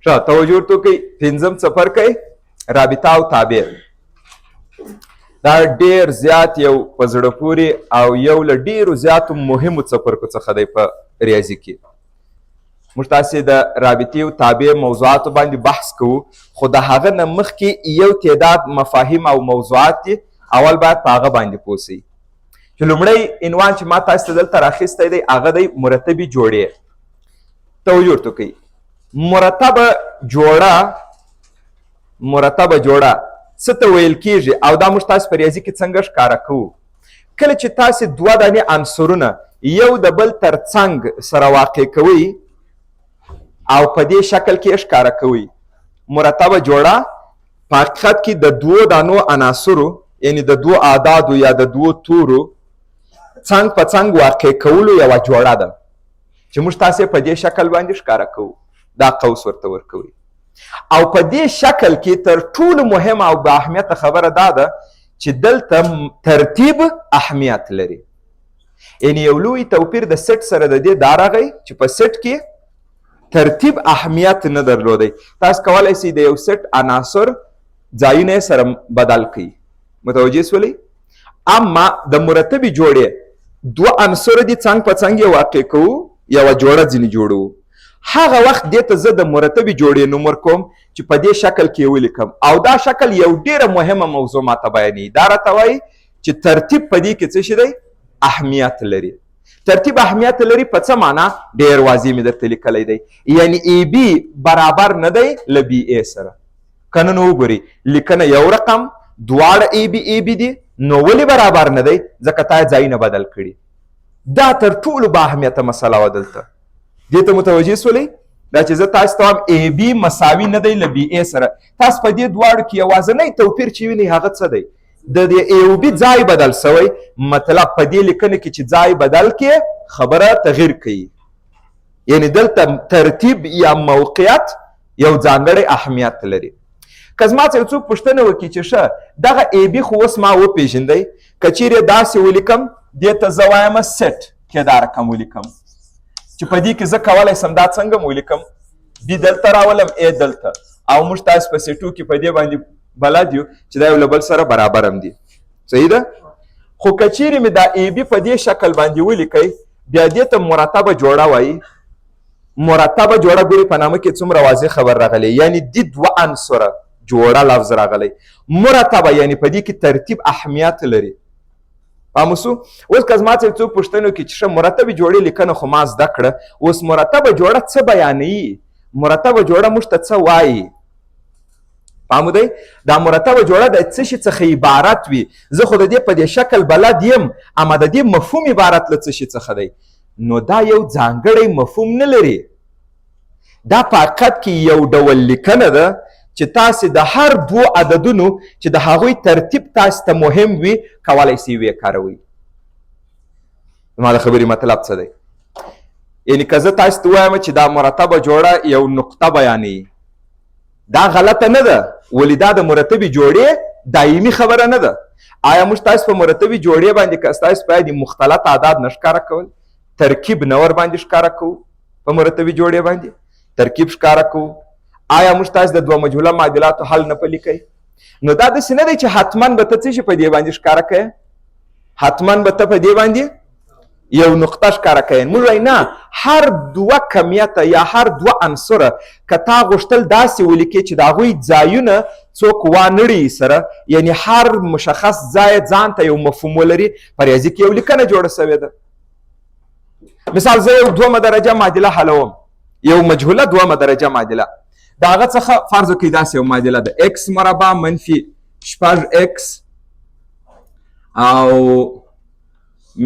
ښه توجه ورته وکړئ. پنځم څپرکی رابطه او تابع. دا ډېر زیات یو په زړه پورې او یو له ډېرو زیاتو مهمو څپرکو څخه دی په ریاضي کې. موږ تاسې د رابطې او تابع موضوعاتو باندې بحث کوو، خو د هغه نه مخکې یو تعداد مفاهیم او موضوعات دي، اول باید په هغه باندې پوه شئ. چې لومړی عنوان چې ما تاسې ته دلته راخیستی دی هغه دی مرتبې جوړې. توجه ورته وکړئ. مرتبه جوړه څه ته ویل کیږي او دا موږ تاسې په ریاضي کې څنګه ښکاره کوو؟ کله چې تاسې دوه دانې عنصرونه یو د بل تر څنګ سره واقع کوئ او په دې شکل کې ښکاره کوئ، مرتبه جوړه په حقیقت کې د دوو دانو عناصرو یعنی د دوو اعدادو یا د دوو تورو څنګ په څنګ واقع کولو یوه جوړه ده چې موږ تاسې په دې شکل باندې ښکاره کوو. دا قوس ورته ورکوئ. او په دې شکل کې تر ټولو مهمه او با اهمیته خبره دا ده چې دلته ترتیب اهمیت لري. یعنی یو لوی توپیر د سټ سره د دې دا راغی چې په سټ کې ترتیب اهمیت نه درلودی. تاسو کولی شئ د یو سټ عناصر ځایونه سره بدل کړئ. متوجه شولئ؟ اما د مرتبې جوړې دوه عنصر دي څنګ په څنګ یې واقع کوو، یوه جوړه ځینې جوړوو. هغه وخت دې ته زه د مرتبې جوړې نوم ورکوم چې په دې شکل کې یې ولیکم او دا شکل یو ډېره مهمه موضوع ماته بیانوي. دا راته وایي چې ترتیب په دې کې څه شی دی؟ اهمیت لري. ترتیب اهمیت لري په څه معنا؟ ډېر واضح مې درته لیکلی دی. یعنی ای بي برابر نه دی له بي ای سره. که نه نو وګورئ لیکنه یو رقم دواړه ای بي دي، نو ولې برابر نه دی؟ ځکه تا ځایونه بدل کړي. دا تر ټولو با اهمیته مسله وه دلته. دې ته متوجه شولئ؟ دا چې زه تاسو ته وایم ای بي مساوي نه دی له بي ای سره. تاسو په دې دواړو کې یوازینی توپیر چې وینئ هغه څه دی؟ د دې ای او بي ځای بدل سوی. مطلب په دې لیکنه کې چې ځای بدل کې خبره تغییر کوي. یعنی دلته ترتیب یا موقعیت یو ځانګړی اهمیت لري. که زما څخه یو څوک پوښتنه وکړي چې ښه دغه ای بي خو اوس ما وپېژندی، که چیرې داسې ولیکم دې ته زه وایم سټ کې دا رقم ولیکم چې په دې کې زه کولی سم دا څنګه ولیکم بي دلته راولم ای دلته او موږ تاسو په سیټو کې په دې باندې بلد یو چې دا یو له بل سره برابر هم دي. صحیح ده؟ خو که چیرې مې دا ای بي په دې شکل باندې ولیکئ بیا دې ته مرتبه جوړه وایي. مرتبه جوړه ګورئ په نامه کې څومره واضح خبر راغلی، یعنی دې دوه عنصره جوړه لفظ راغلی. مرتبه یعنی په دې کې ترتیب اهمیت لري. فهم وسو؟ اوس که زما څخه څوک پوښتنه وکړي چې ښه مرتبې جوړې لیکنه خو ما زده کړه، اوس مرتبه جوړه څه بیانوي؟ مرتبه جوړه موږ ته څه وایي؟ فهم دی؟ دا مرتبه جوړه د څه شي څخه عبارت وي. زه خو د دې په دې شکل بلد یم، اما د دې مفهوم عبارت له څه شي څخه دی؟ نو دا یو ځانګړی مفهوم نه لري. دا په حقیقت کې یو ډول لیکنه ده چې تاسې د هر دوو عددونو چې د هغوی ترتیب تاسې ته مهم وي کولی شئ ویې کاروئ. زما د خبرې مطلب څه دی؟ یعنی که زه تاسې ته ووایم چې دا مرتبه جوړه یو نقطه بیانوي، دا غلطه نه ده، ولې دا د مرتبې جوړې دایمي خبره نه ده. آیا موږ تاسې په مرتبې جوړې باندې که ستاسې باید مختلط اعداد نه ښکاره کول، ترکیب نه ورباندې ښکاره کوو؟ په مرتبې جوړې باندې ترکیب ښکاره کوو. آیا موږ تاسو د دوه مجهوله معادلاتو حل نه پلي کوئ؟ نو دا داسې نه دی چې حتما به ته څه شي په دې باندې ښکاره کوې، حتما به ته په دې باندې یو نقطه ښکاره کوې. موږ وایو نه، هر دوه کمیته یا هر دوه عنصره که تا غوښتل داسې ولیکې چې د هغوی ځایونه څوک وانړي سره، یعنی هر مشخص ځای ځان ته یو مفهوم ولري، په ریاضي کې یو لیکنه جوړه سوې ده. مثال زه یو دومه درجه معادله حلوم، یو مجهوله دومه درجه معادله، د هغه څخه فرض وکړئ داسې یو معادله ده x مربع منفي 6x او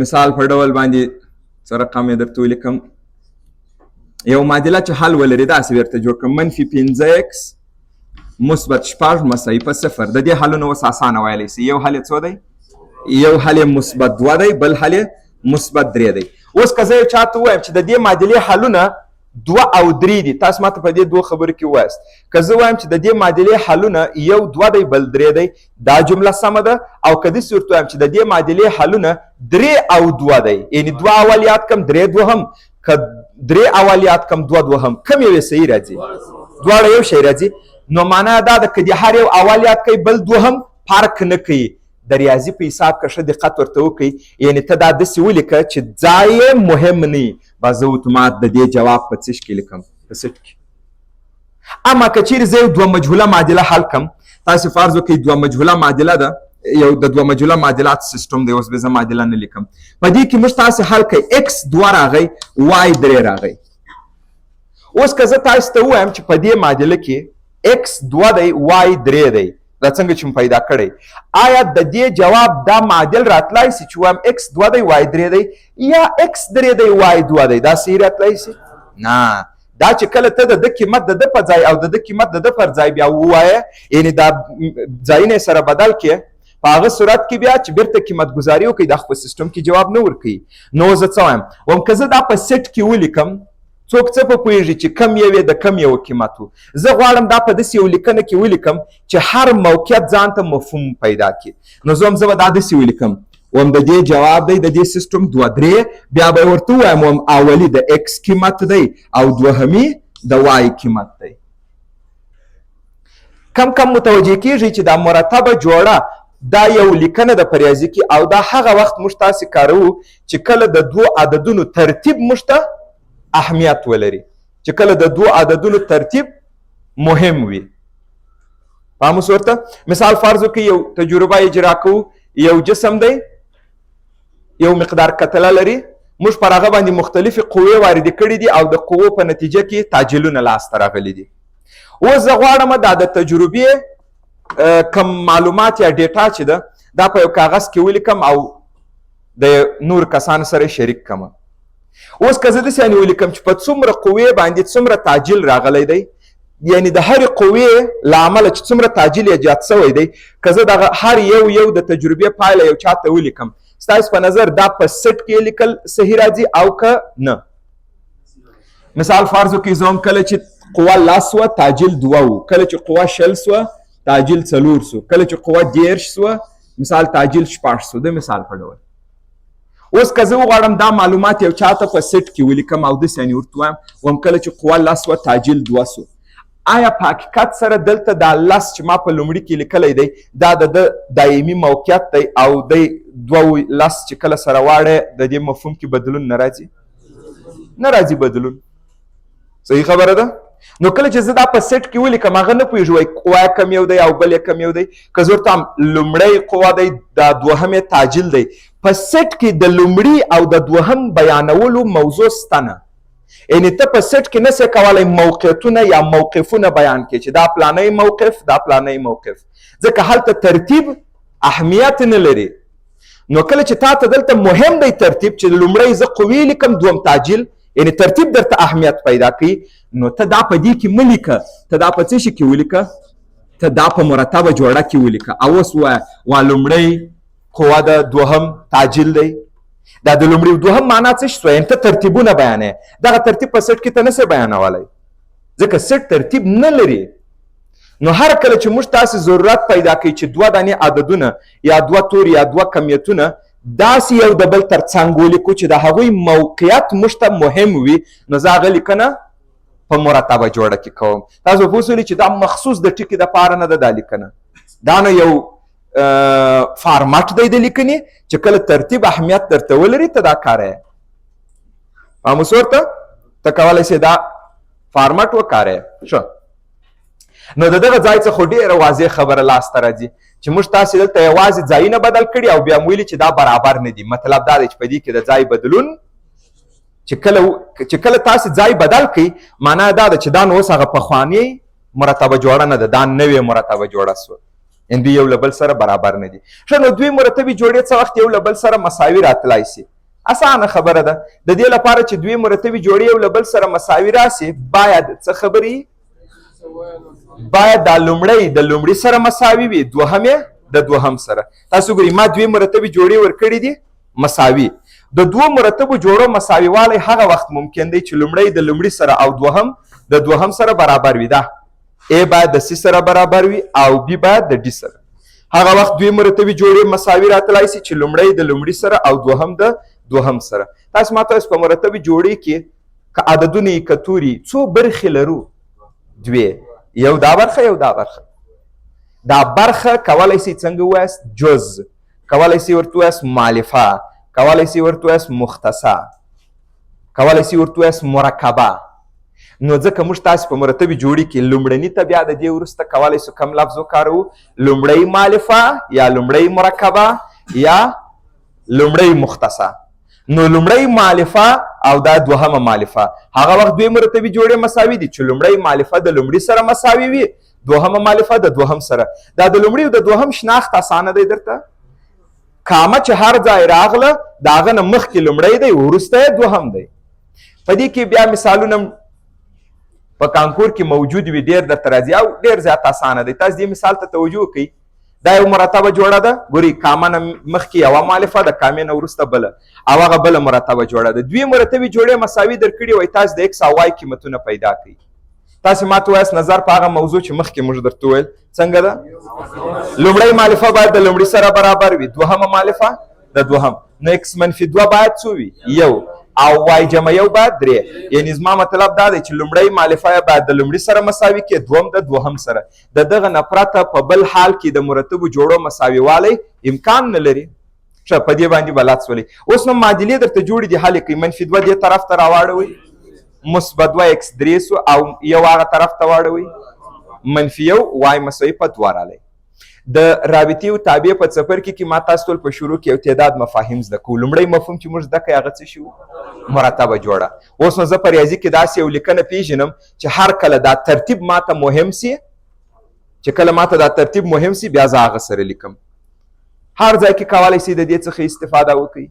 مثال په ډول باندې څه رقم یې درته ولیکم، یو معادله چې حل ولري داسې درته جوړ کړم منفي 5x مثبت 6 مساوي په 0. د دې حلونه اوس اسانه ویلی شي. یو حل یې څو دی؟ یو حل یې مثبت 2 دی، بل حل یې مثبت 3 دی. اوس که زه یو چاته ووایم چې د دې معادلې حلونه 2 او 3 دي، تاسو ماته په دې دوه خبرو کې ووایاست. که زه وایم چې د دې معادلې حلونه یو 2 دی بل 3 دی، دا جمله سمه ده. او که داسې ورته وایم چې د دې معادلې حلونه 3 او 2 دی، یعنی 2 اول یاد کم 3 دوهم، که 3 اول یاد کم 2 دوهم، کوم یو یې صحیح راځي؟ دواړه یو شی راځي. نو معنا دا ده که د هر یو اول یاد کوي بل دوهم فرق نه کوي. د ریاضي په حساب که ښه دقت ورته وکړئ، یعنې ته دا داسې ولیکه چې ځای یې مهم نه وي. به زه اتومات د دې جواب په څه کې لیکم؟ په سټ کې. اما که چیرې زه یو دوه مجهوله معادله حل کړم، تاسې فرض وکړئ دوه مجهوله معادله ده، یو د دوه مجهوله معادلات سیستم دی. اوس به زه معادله نه لیکم. په دې کې موږ تاسې حل کړئ x 2 راغی y 3 راغی. اوس که زه تاسو ته ووایم چې په دې معادله کې x 2 دی y 3 دی، دا څنګه چې پیدا کړی، آیا د دې جواب دا معادل راتلای شي چې وایم x 2 دی y 3 دی یا x 3 دی y 2 دی؟ دا صحیح راتلای شي؟ نه. دا چې کله ته د قیمت د پر ځای او د قیمت د پر ځای بیا ووایه، یعنی دا ځایونه سره بدل کړي، په هغه صورت کې بیا چې بیرته قیمت ګزاري وکړي دا خو په سیسټم کې جواب نه ورکوي. نو زه څه وایم؟ وایم که زه دا په سیټ کې ولیکم، څوک څه په پوهېږي چې کم یو د کم یو قیمت و. زه غواړم دا په داسې یو لیکنه کې ولیکم چې هر موقعیت ځان ته مفهوم پیدا کړي. نو زه به دا داسې ولیکم، وم د دې جواب دی د دې سیسټم 2 3، بیا به ورته ووایم وم اولی د x قیمت دی او دوهمي د y قیمت دی. کم متوجه کیږي چې دا مرتبه جوړه دا یو لیکنه د پریازي کې، او دا هغه وخت موږ تاسې کاروو چې کله د دوه عددونو ترتیب موږ ته اهمیت ولري، چې کله د دوه عددونو ترتیب مهم وي. فهم اوس ورته؟ مثال فرض وکړئ یو تجربه اجرا کوو، یو جسم دی یو مقدار کتله لري، موږ پر هغه باندې مختلفې قوې واردې کړي دي او د قوو په نتیجه کې تعجیلونه لاسته راغلي دي. اوس زه غواړم دا د تجربې کم معلومات یا ډیټا چې ده دا په یو کاغذ کې ولیکم او د نور کسانو سره شریک کړم. اوس که زه داسې ولیکم چې په څومره قوې باندې څومره تعجیل راغلی دی، یعنی د هرې قوې له امله چې څومره تعجیل یې زیات شوی دی، که زه دغه هر یو د تجربې پایله یو چا ته ولیکم، ستاسو په نظر دا په سټ کې لیکل صحیح راځي او که نه؟ مثال فرض وکړئ زه هم کله چې قوه 10 سوه تعجیل 2 و، کله چې قوه 20 سوه تعجیل 4 سو، کله چې قوه 10 سوه مثال تعجیل 6 سو، د مثال په ډول. اوس که زه وغواړم دا معلومات یو چاته په سټ کې ولیکم او داسې ورته وایم وم کله چې قوه 10 سوه تعجیل 2 سو، آیا په حقیقت سره دلته دا 10 چې ما په لومړي کې لیکلی دی دا د دایمي موقعیت دی او د 2 10 چې کله سره واړه د دې مفهوم کې بدلون نه راځي؟ نه راځي بدلون. صحیح خبره ده؟ نو کله چې زه دا په سټ کې ولیکم هغه نه پوهېږي وایي قوه کم یو دی او بل یې کم یو دی. که زه ورته هم لومړی قوه دی دا دوهم یې تعجیل دی، په سټ کې د لومړي او د دوهم بیانولو موضوع شته نه، یعنې ته په سټ کې نسې کولی موقعیتونه یا موقفونه بیان کړي چې دا پلانی موقف دا پلانی موقف، ځکه هلته ترتیب اهمیت نه لري. نو کله چې تا ته دلته مهم دی ترتیب چې لومړی زه قوې لیکم دوم تعجیل، یعنې ترتیب درته اهمیت پیدا کوي، نو ته دا په دې کې مه لیکه، ته دا په څه شي کې ولیکه؟ ته دا په مرتبه جوړه کې ولیکه. او اوس ووایه لومړی قوه د دوهم تعجیل دی، دا د لومړي دوهم معنا څه شوه؟ یعنې ته ترتیبونه بیانوې، دغه ترتیب په سټ کې ته نسې بیانولی ځکه سټ ترتیب نه لري. نو هر کله چې موږ تاسې ضرورت پیدا کوي چې 2 دانې عددونه یا 2 توري یا 2 کمیتونه داسې یو د بل تر څنګ ولیکو چې د هغوی موقعیت موږ ته مهم وي، نو زه هغه لیکنه په مرتبه جوړه کې کوم. تاسو به پوه چې دا مخصوص د ټکي دپاره نه ده دا لیکنه، دا نو یو فارمټ دی د لیکنې چې کله ترتیب اهمیت درته ولري ته دا کاروې. فهم اوس ورته؟ ته کولی شې دا فارمټ وکاروې. ښه، نو د دغه ځای څخه ډېره واضح خبره لاسته راځي چې موږ تاسې دلته یوازې ځایونه بدل کړي او بیا ویلي چې دا برابر نه دي. مطلب دا دی چې په دې کې د ځای بدلون چې کله تاسې ځای بدل کړئ معنا دا ده چې دا نو اوس هغه پخوانۍ مرتبه جوړه نه ده، دا نوې مرتبه جوړه سوه، یعنې دوی یو له بل سره برابر نه دي. ښه، نو دوی مرتبې جوړې څه وخت یو له بل سره مساوي راتلی شي؟ اسانه خبره ده. د دې لپاره چې دوی مرتبې جوړې یو له بل سره مساوي راسي باید څه خبرې؟ باید دا لومړی د لومړي سره مساوي وي، دوهم یې د دوهم سره. تاسو ګورئ ما 2 مرتبې جوړې ورکړي دي مساوي. د 2 مرتبو جوړو مساوي والی هغه وخت ممکن دی چې لومړی د لومړي سره او دوهم د دوهم سره برابر وي. دا A باید د C سره برابر وي او B باید د D سره. هغه وخت 2 مرتبې جوړې مساوي راتلی شي چې لومړی د لومړي سره او دوهم د دوهم سره. تاسو ماته اوس په مرتبې جوړې کې که عددونه یې که توري څو برخې لرو؟ دوې، یو دا برخه یو دا برخه. دا برخه کولی شي څنګه ووایاست؟ جز. کولی شي ورته ووایاست مالفه، کولی شي ورته ووایاست مختصه، کولی شي ورته ووایاست مرکبه. نو ځکه موږ تاسې په مرتبې جوړي کې لومړني ته بیا د دې وروسته کولی شو کم لفظ وکاروو؟ لومړی مالفه یا لومړی مرکبه یا لومړی مختصه. نو لومړی مالفه او دا دوهمه مالفه، هغه وخت دوی مرتبې جوړې مساوي دي چې لومړی مالفه د لومړي سره مساوي وي، دوهمه مالفه د دوهم سره. دا د لومړي او د دوهم شناخت اسانه دی درته. کامه چې هر ځای راغله د هغه نه مخکې لومړی دی وروسته یې دوهم دی. په دې کې بیا مثالونه په کانکور کې موجود وي، ډېر درته راځي او ډېر زیات اسانه دی. تاسو دې مثال ته توجه وکړئ. دا یو مرتبه جوړه ده، ګورئ کامه نه مخکې یوه مالفه ده، کامې نه وروسته بله، او هغه بله مرتبه جوړه ده. دوی مرتبې جوړې مساوي درکړي وای، تاسو د اکس او وای قیمتونه پیدا کړئ. تاسو ماته وایاست نظر په هغه موضوع چې مخکې موږ درته وویل څنګه ده؟ لومړی مالفه باید د لومړي سره برابر وي، دوهمه مالفه د دوهم. نو اکس منفي دوه باید څو وي؟ یو، او وای جمع یو باید درې. یعنې زما مطلب دا دی چې لومړی مالفه باید د لومړي سره مساوي کړي، دوهم د دوهم سره. د دغه نه پرته په بل حال کې د مرتبو جوړو مساوي والی امکان نه لري. ښه، په دې باندې به لات سولئ. اوس نو معادلې درته جوړې دي، حل یې کوئ. منفي دوه دې طرف ته راواړوئ، مثبت دوه اکس درې سو، او یو هغه طرف ته واړوئ، منفي یو وای مساوي په دوه رالی. د رابطې او تابع په څپرکي کې ما تاسو ټول په شروع کې یو تعداد مفاهیم زده کوو. لومړی مفهوم چې موږ زده کړی هغه څه شي و؟ مرتبه جوړه. اوس نو زه په ریاضي کې داسې یو لیکنه پیژنم چې هر کله دا ترتیب ماته مهم سي، چې کله ماته دا ترتیب مهم سي بیا زه هغه سره لیکم. هر ځای کې کولی شئ د دې څخه استفاده وکړئ.